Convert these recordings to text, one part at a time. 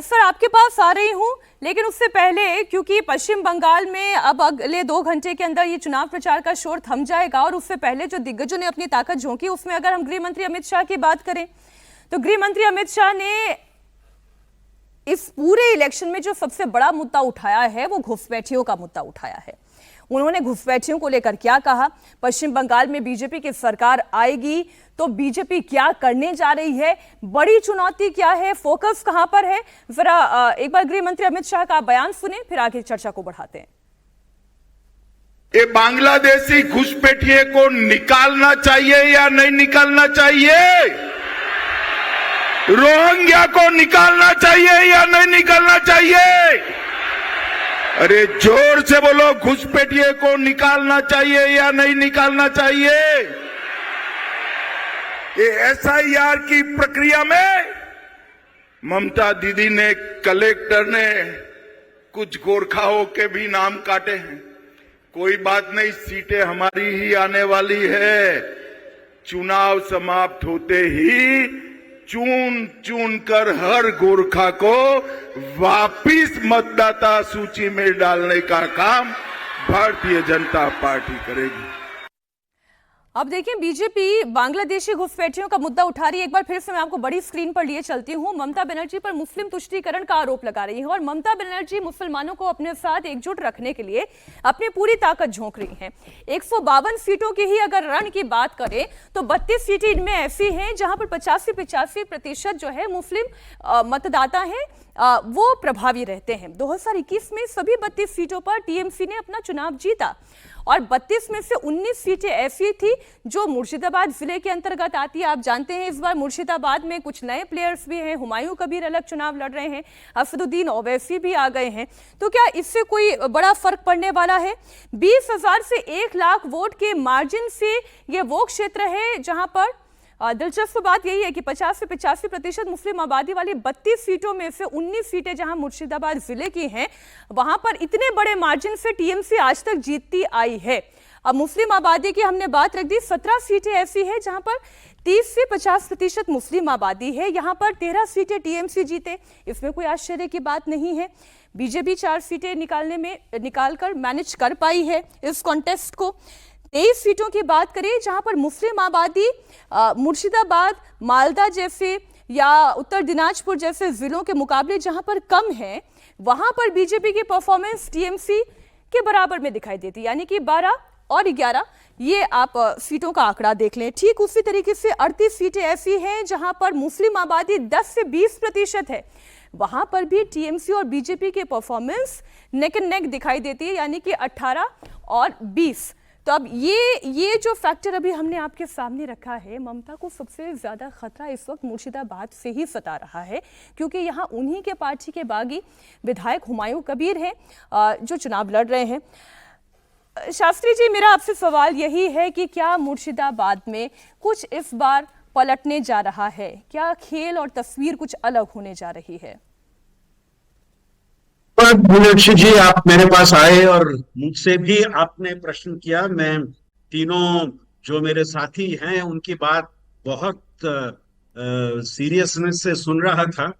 Sir आपके पास आ रही हूँ, लेकिन उससे पहले क्योंकि पश्चिम बंगाल में अब अगले 2 घंटे के अंदर ये चुनाव प्रचार का शोर थम जाएगा और उससे पहले जो दिग्गजों ने अपनी ताकत झोंकी, उसमें अगर हम गृह मंत्री अमित शाह की बात करें तो गृह मंत्री अमित शाह ने इस पूरे इलेक्शन में जो सबसे बड़ा मुद्दा उठाया है वो घुसपैठियों का मुद्दा उठाया है। उन्होंने घुसपैठियों को लेकर क्या कहा, पश्चिम बंगाल में बीजेपी की सरकार आएगी तो बीजेपी क्या करने जा रही है, बड़ी चुनौती क्या है, फोकस कहां पर है, जरा एक बार गृह मंत्री अमित शाह का बयान सुने, फिर आगे चर्चा को बढ़ाते हैं। ये बांग्लादेशी घुसपैठिए को निकालना चाहिए या नहीं निकालना चाहिए? रोहिंग्या को निकालना चाहिए या नहीं निकालना चाहिए? अरे जोर से बोलो, घुसपैठिए को निकालना चाहिए या नहीं निकालना चाहिए? ये एसआईआर की प्रक्रिया में ममता दीदी ने, कलेक्टर ने कुछ गोरखाओं के भी नाम काटे हैं। कोई बात नहीं, सीटें हमारी ही आने वाली है। चुनाव समाप्त होते ही चुन चुन कर हर गोरखा को वापिस मतदाता सूची में डालने का काम भारतीय जनता पार्टी करेगी। अब देखिए, बीजेपी बांग्लादेशी घुसपैठियों का मुद्दा उठा रही है। एक बार फिर से मैं आपको बड़ी स्क्रीन पर लिए चलती हूँ। ममता बनर्जी पर मुस्लिम तुष्टीकरण का आरोप लगा रही है और ममता बनर्जी मुसलमानों को अपने साथ एकजुट रखने के लिए अपनी पूरी ताकत झोंक रही हैं। 152 सीटों की ही अगर रण की बात करें तो 32 सीटें इनमें ऐसी हैं जहां पर 85% जो है मुस्लिम मतदाता हैं, वो प्रभावी रहते हैं। 2021 में सभी 32 सीटों पर टीएमसी ने अपना चुनाव जीता और 32 में से 19 सीटें ऐसी थी जो मुर्शिदाबाद जिले के अंतर्गत आती है। आप जानते हैं इस बार मुर्शिदाबाद में कुछ नए प्लेयर्स भी हैं, हुमायूं कबीर अलग चुनाव लड़ रहे हैं, असदुद्दीन ओवैसी भी आ गए हैं। तो क्या इससे कोई बड़ा फर्क पड़ने वाला है? 20,000 से 1 लाख वोट के मार्जिन से ये वो क्षेत्र है जहां पर दिलचस्प बात यही है कि 50 से 85% मुस्लिम आबादी वाली 32 सीटों में से 19 सीटें जहां मुर्शिदाबाद जिले की हैं, वहां पर इतने बड़े मार्जिन से टीएमसी आज तक जीतती आई है। अब मुस्लिम आबादी की हमने बात रख दी, 17 सीटें ऐसी हैं जहां पर 30 से 50% मुस्लिम आबादी है, यहां पर 13 सीटें टीएमसी जीते, इसमें कोई आश्चर्य की बात नहीं है। बीजेपी 4 सीटें निकालकर मैनेज कर पाई है इस कॉन्टेस्ट को। 23 सीटों की बात करें जहां पर मुस्लिम आबादी मुर्शिदाबाद, मालदा जैसे या उत्तर दिनाजपुर जैसे जिलों के मुकाबले जहां पर कम है, वहां पर बीजेपी की परफॉर्मेंस टीएमसी के बराबर में दिखाई देती है, यानी कि 12 और 11 ये आप सीटों का आंकड़ा देख लें। ठीक उसी तरीके से 38 सीटें ऐसी हैं जहां पर मुस्लिम आबादी 10 से 20% है, वहां पर भी टीएमसी और बीजेपी की परफॉर्मेंस नेक एंड नेक दिखाई देती है, यानी कि 18 और 20। तो अब ये जो फैक्टर अभी हमने आपके सामने रखा है, ममता को सबसे ज्यादा खतरा इस वक्त मुर्शिदाबाद से ही सता रहा है, क्योंकि यहाँ उन्हीं के पार्टी के बागी विधायक हुमायूं कबीर हैं जो चुनाव लड़ रहे हैं। शास्त्री जी, मेरा आपसे सवाल यही है कि क्या मुर्शिदाबाद में कुछ इस बार पलटने जा रहा है? क्या खेल और तस्वीर कुछ अलग होने जा रही है? मीनाक्षी जी, आप मेरे पास आए और मुझसे भी आपने प्रश्न किया। मैं तीनों जो मेरे साथी हैं उनकी बात बहुत सीरियसनेस से सुन रहा था।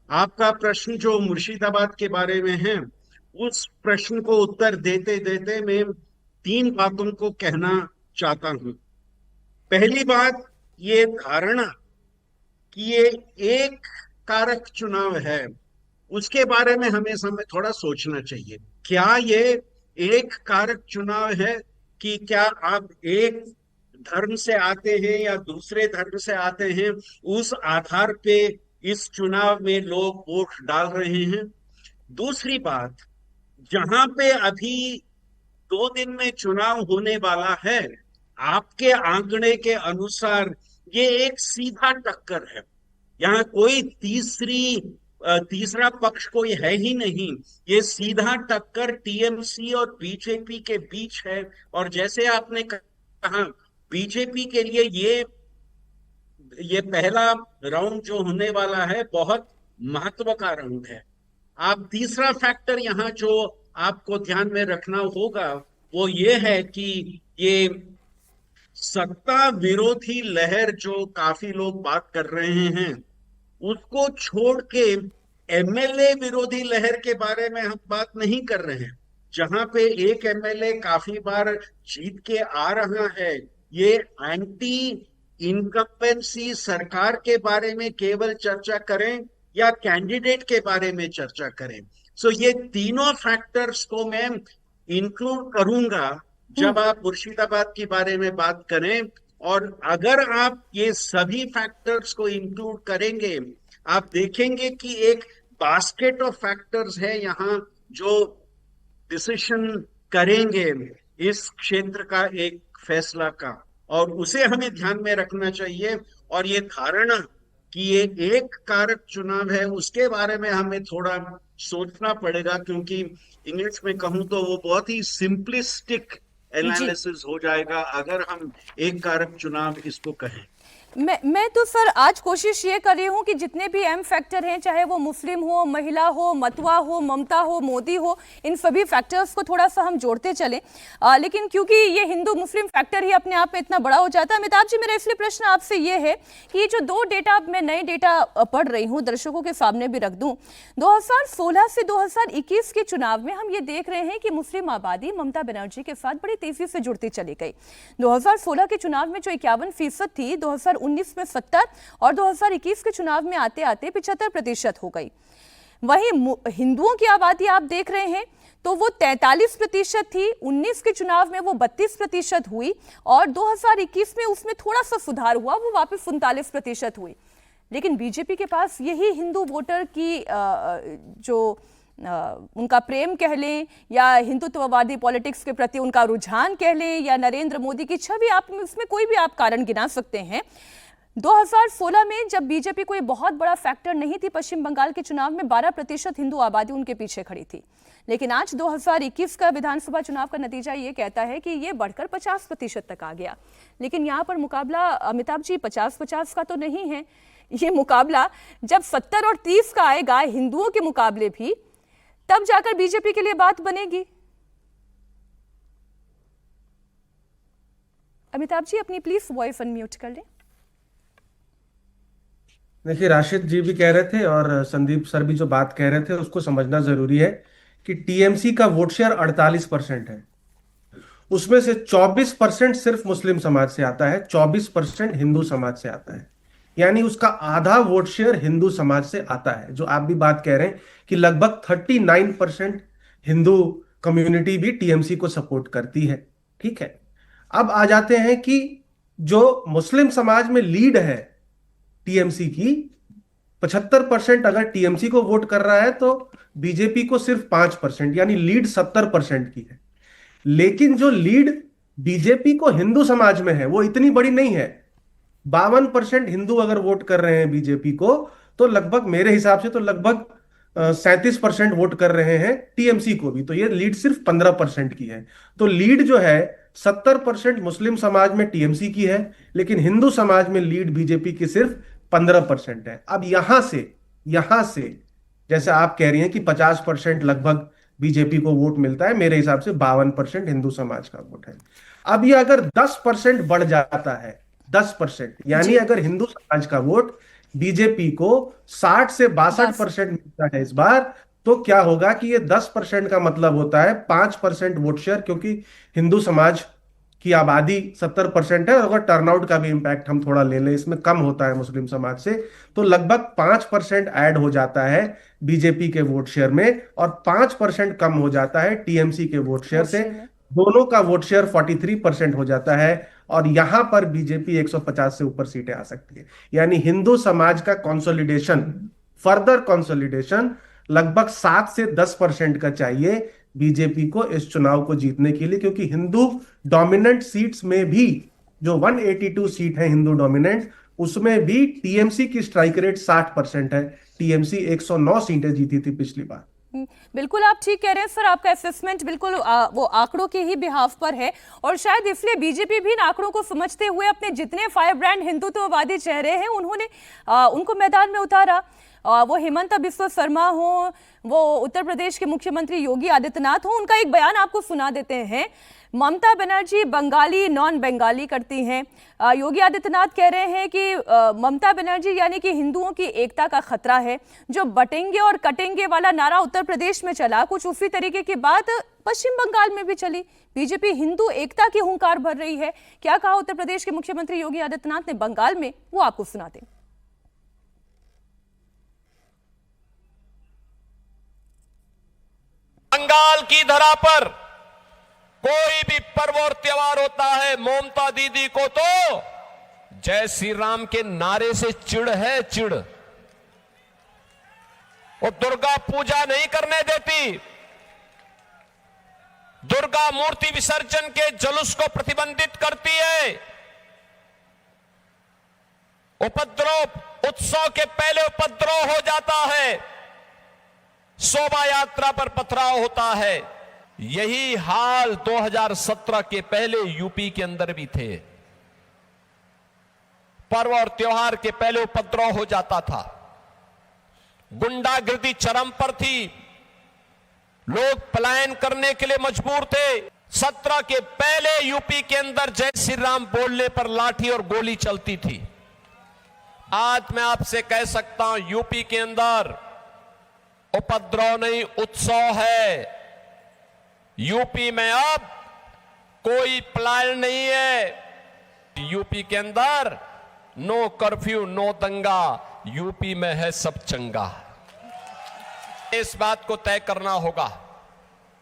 आपका प्रश्न जो मुर्शिदाबाद के बारे में है, उस प्रश्न को उत्तर देते देते मैं 3 बातों को कहना चाहता हूं। पहली बात, ये धारणा कि ये एक कारक चुनाव है, उसके बारे में हमें थोड़ा सोचना चाहिए। क्या ये एक कारक चुनाव है कि क्या आप एक धर्म से आते हैं या दूसरे धर्म से आते हैं, उस आधार पे इस चुनाव में लोग वोट डाल रहे हैं? दूसरी बात, जहां पे अभी 2 दिन में चुनाव होने वाला है, आपके आंकड़े के अनुसार ये एक सीधा टक्कर है। यहाँ कोई तीसरा पक्ष कोई है ही नहीं। ये सीधा टक्कर टीएमसी और बीजेपी के बीच है। और जैसे आपने कहा, बीजेपी के लिए ये पहला राउंड जो होने वाला है बहुत महत्व का राउंड है। आप तीसरा फैक्टर यहाँ जो आपको ध्यान में रखना होगा वो ये है कि ये सत्ता विरोधी लहर जो काफी लोग बात कर रहे हैं, उसको छोड़ के एमएलए विरोधी लहर के बारे में हम बात नहीं कर रहे हैं। जहां पे एक एमएलए काफी बार जीत के आ रहा है, ये एंटी इनकम्बेंसी सरकार के बारे में केवल चर्चा करें या कैंडिडेट के बारे में चर्चा करें। सो ये तीनों फैक्टर्स को मैं इंक्लूड करूंगा जब आप मुर्शिदाबाद के बारे में बात करें। और अगर आप ये सभी फैक्टर्स को इंक्लूड करेंगे, आप देखेंगे कि एक बास्केट ऑफ फैक्टर्स है यहाँ जो डिसीजन करेंगे इस क्षेत्र का एक फैसला का, और उसे हमें ध्यान में रखना चाहिए। और ये धारणा कि ये एक कारक चुनाव है, उसके बारे में हमें थोड़ा सोचना पड़ेगा, क्योंकि इंग्लिश में कहूं तो वो बहुत ही सिंपलिस्टिक एनालिसिस हो जाएगा अगर हम एक कारक चुनाव इसको कहें। मैं तो सर आज कोशिश ये कर रही हूँ कि जितने भी एम फैक्टर हैं, चाहे वो मुस्लिम हो, महिला हो, मतवा हो, ममता हो, मोदी हो, इन सभी फैक्टर्स को थोड़ा सा हम जोड़ते चलें। लेकिन क्योंकि ये हिंदू मुस्लिम फैक्टर ही अपने आप में इतना बड़ा हो जाता है, अमिताभ जी मेरा इसलिए प्रश्न आपसे ये है कि ये जो दो डेटा मैं नए डेटा पढ़ रही हूँ, दर्शकों के सामने भी रख दूँ। 2016 से 2021 के चुनाव में हम ये देख रहे हैं कि मुस्लिम आबादी ममता बनर्जी के साथ बड़ी तेजी से जुड़ती चली गई। 2016 के चुनाव में जो 51% थी, 2019 में 70 और 2021 के चुनाव में आते आते 75% हो गई। वहीं हिंदुओं की आबादी आप देख रहे हैं तो वो 43% थी, 19 के चुनाव में वो 32% हुई और 2021 में उसमें थोड़ा सा सुधार हुआ, वो वापस 39% हुई। लेकिन बीजेपी के पास यही हिंदू वोटर की जो उनका प्रेम कह लें या हिंदुत्ववादी पॉलिटिक्स के प्रति उनका रुझान कह लें या नरेंद्र मोदी की छवि, आप उसमें कोई भी आप कारण गिना सकते हैं। 2016 में जब बीजेपी कोई बहुत बड़ा फैक्टर नहीं थी, पश्चिम बंगाल के चुनाव में 12% हिंदू आबादी उनके पीछे खड़ी थी। लेकिन आज 2021 का विधानसभा चुनाव का नतीजा ये कहता है कि ये बढ़कर 50% तक आ गया। लेकिन यहाँ पर मुकाबला अमिताभ जी 50-50 का तो नहीं है, ये मुकाबला जब 70 और 30 का आएगा हिंदुओं के मुकाबले भी, तब जाकर बीजेपी के लिए बात बनेगी। अमिताभ जी अपनी प्लीज वॉइस अनम्यूट कर लें। देखिए, राशिद जी भी कह रहे थे और संदीप सर भी जो बात कह रहे थे उसको समझना जरूरी है कि टीएमसी का वोट शेयर 48% है, उसमें से 24% सिर्फ मुस्लिम समाज से आता है, 24% हिंदू समाज से आता है। यानी उसका आधा वोट शेयर हिंदू समाज से आता है। जो आप भी बात कह रहे हैं कि लगभग 39% हिंदू कम्युनिटी भी टीएमसी को सपोर्ट करती है। ठीक है, अब आ जाते हैं कि जो मुस्लिम समाज में लीड है टीएमसी की, 75% अगर टीएमसी को वोट कर रहा है तो बीजेपी को सिर्फ 5%, यानी लीड 70% की है। लेकिन जो लीड बीजेपी को हिंदू समाज में है वो इतनी बड़ी नहीं है। 52% हिंदू अगर वोट कर रहे हैं बीजेपी को तो लगभग मेरे हिसाब से तो लगभग 37% वोट कर रहे हैं टीएमसी को भी, तो ये लीड सिर्फ 15% की है। तो लीड जो है 70% मुस्लिम समाज में टीएमसी की है, लेकिन हिंदू समाज में लीड बीजेपी की सिर्फ 15% है। अब यहां से जैसे आप कह रही हैं कि 50% लगभग बीजेपी को वोट मिलता है, मेरे हिसाब से 52% हिंदू समाज का वोट है। अब ये अगर 10% बढ़ जाता है, 10%, यानी अगर हिंदू समाज का वोट बीजेपी को 60 से 62% मिलता है इस बार, तो क्या होगा कि ये 10% का मतलब होता है 5% वोट शेयर, क्योंकि हिंदू समाज की आबादी 70% है और अगर टर्नआउट का भी इंपैक्ट हम थोड़ा ले लें, इसमें कम होता है मुस्लिम समाज से, तो लगभग 5% ऐड हो जाता है बीजेपी के वोट शेयर में और 5% कम हो जाता है टीएमसी के वोट शेयर से। दोनों का वोट शेयर 43% हो जाता है और यहां पर बीजेपी 150 से ऊपर सीटें आ सकती है। यानी हिंदू समाज का कंसोलिडेशन, फर्दर कंसोलिडेशन लगभग 7 से 10% का चाहिए बीजेपी को इस चुनाव को जीतने के लिए, क्योंकि हिंदू डोमिनेंट सीट्स में भी जो 182 सीट है हिंदू डोमिनेंट, उसमें भी टीएमसी की स्ट्राइक रेट 60% है। टीएमसी 109 सीटें जीती थी पिछली बार। बिल्कुल आप ठीक कह रहे हैं सर, आपका असेसमेंट बिल्कुल वो आंकड़ों के ही बिहाफ पर है और शायद इसलिए बीजेपी भी इन आंकड़ों को समझते हुए अपने जितने फायर ब्रांड हिंदुत्ववादी चेहरे हैं उनको मैदान में उतारा। वो हिमंता बिस्वा शर्मा हो, वो उत्तर प्रदेश के मुख्यमंत्री योगी आदित्यनाथ हो, उनका एक बयान आपको सुना देते हैं। ममता बनर्जी बंगाली नॉन बंगाली करती हैं। योगी आदित्यनाथ कह रहे हैं कि ममता बनर्जी यानी कि हिंदुओं की एकता का खतरा है। जो बटेंगे और कटेंगे वाला नारा उत्तर प्रदेश में चला, कुछ उसी तरीके की बात पश्चिम बंगाल में भी चली। बीजेपी हिंदू एकता की हुंकार भर रही है। क्या कहा उत्तर प्रदेश के मुख्यमंत्री योगी आदित्यनाथ ने बंगाल में, वो आपको सुनाते हैं। बंगाल की धरा पर कोई भी पर्व और त्योहार होता है, ममता दीदी को तो जय श्री राम के नारे से चिढ़ है, चिढ़। वो दुर्गा पूजा नहीं करने देती, दुर्गा मूर्ति विसर्जन के जुलूस को प्रतिबंधित करती है। उपद्रव, उत्सव के पहले उपद्रव हो जाता है, शोभा यात्रा पर पथराव होता है। यही हाल 2017 के पहले यूपी के अंदर भी थे। पर्व और त्योहार के पहले उपद्रव हो जाता था, गुंडागिर्दी चरम पर थी, लोग पलायन करने के लिए मजबूर थे। 17 के पहले यूपी के अंदर जय श्री राम बोलने पर लाठी और गोली चलती थी। आज मैं आपसे कह सकता हूं, यूपी के अंदर उपद्रव नहीं, उत्सव है। यूपी में अब कोई पलायन नहीं है। यूपी के अंदर नो कर्फ्यू, नो दंगा, यूपी में है सब चंगा। इस बात को तय करना होगा।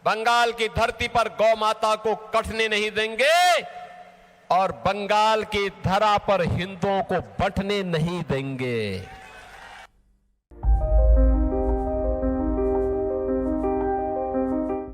बंगाल की धरती पर गौ माता को कटने नहीं देंगे और बंगाल की धरा पर हिंदुओं को बंटने नहीं देंगे।